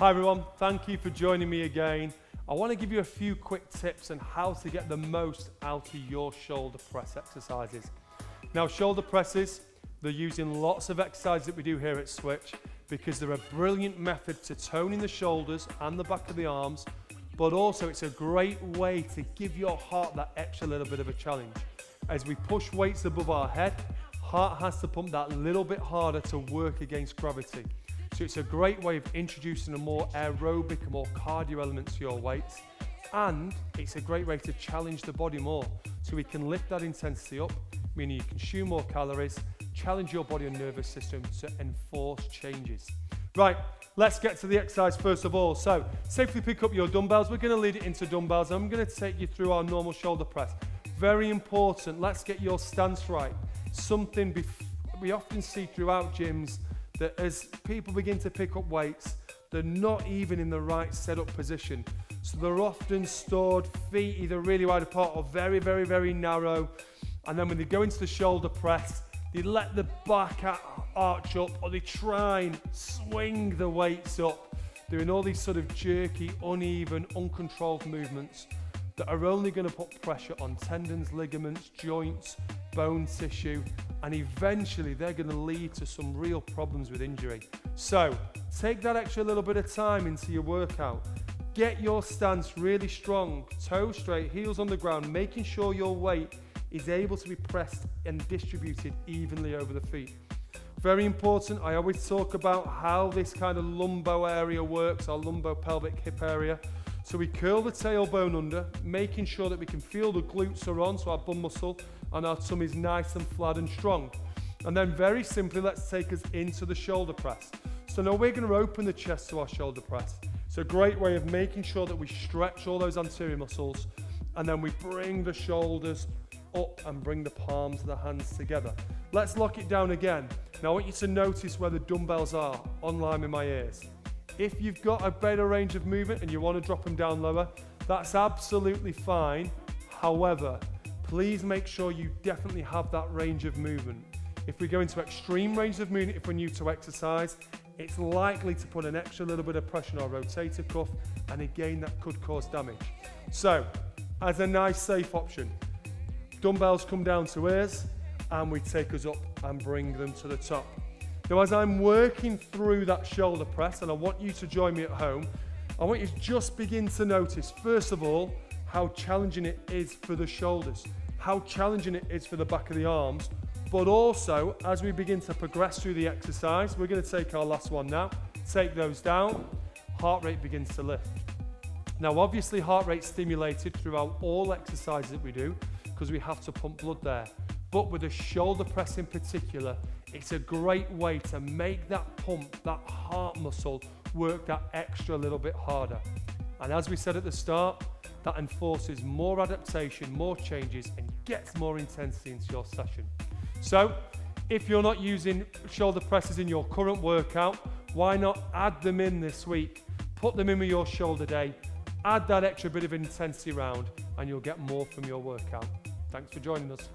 Hi everyone, thank you for joining me again. I want to give you a few quick tips on how to get the most out of your shoulder press exercises. Now, shoulder presses, they're using lots of exercises that we do here at Switch because they're a brilliant method to toning the shoulders and the back of the arms, but also it's a great way to give your heart that extra little bit of a challenge. As we push weights above our head, heart has to pump that little bit harder to work against gravity. So it's a great way of introducing a more aerobic, a more cardio element to your weights. And it's a great way to challenge the body more. So we can lift that intensity up, meaning you consume more calories, challenge your body and nervous system to enforce changes. Right, let's get to the exercise first of all. So safely pick up your dumbbells. We're going to lead it into dumbbells. I'm going to take you through our normal shoulder press. Very important, let's get your stance right. Something we often see throughout gyms, that as people begin to pick up weights, they're not even in the right setup position. So they're often stored feet either really wide apart or very, very, very narrow. And then when they go into the shoulder press, they let the back arch up, or they try and swing the weights up, doing all these sort of jerky, uneven, uncontrolled movements that are only going to put pressure on tendons, ligaments, joints, bone tissue, and eventually they're going to lead to some real problems with injury. So take that extra little bit of time into your workout. Get your stance really strong, toes straight, heels on the ground, making sure your weight is able to be pressed and distributed evenly over the feet. Very important, I always talk about how this kind of lumbo area works, our lumbo-pelvic hip area. So we curl the tailbone under, making sure that we can feel the glutes are on, so our bum muscle, and our tummy is nice and flat and strong. And then very simply, let's take us into the shoulder press. So now we're going to open the chest to our shoulder press. It's a great way of making sure that we stretch all those anterior muscles, and then we bring the shoulders up and bring the palms of the hands together. Let's lock it down again. Now I want you to notice where the dumbbells are, on line with my ears. If you've got a better range of movement and you want to drop them down lower, that's absolutely fine. However, please make sure you definitely have that range of movement. If we go into extreme range of movement, if we're new to exercise, it's likely to put an extra little bit of pressure on our rotator cuff, and again, that could cause damage. So, as a nice safe option, dumbbells come down to ears, and we take us up and bring them to the top. Now, as I'm working through that shoulder press, and I want you to join me at home, I want you to just begin to notice, first of all, how challenging it is for the shoulders, how challenging it is for the back of the arms, but also, as we begin to progress through the exercise, we're going to take our last one now, take those down, heart rate begins to lift. Now, obviously, heart rate stimulated throughout all exercises that we do, because we have to pump blood there. But with the shoulder press in particular, it's a great way to make that pump, that heart muscle, work that extra little bit harder. And as we said at the start, that enforces more adaptation, more changes, and gets more intensity into your session. So, if you're not using shoulder presses in your current workout, why not add them in this week? Put them in with your shoulder day, add that extra bit of intensity round, and you'll get more from your workout. Thanks for joining us.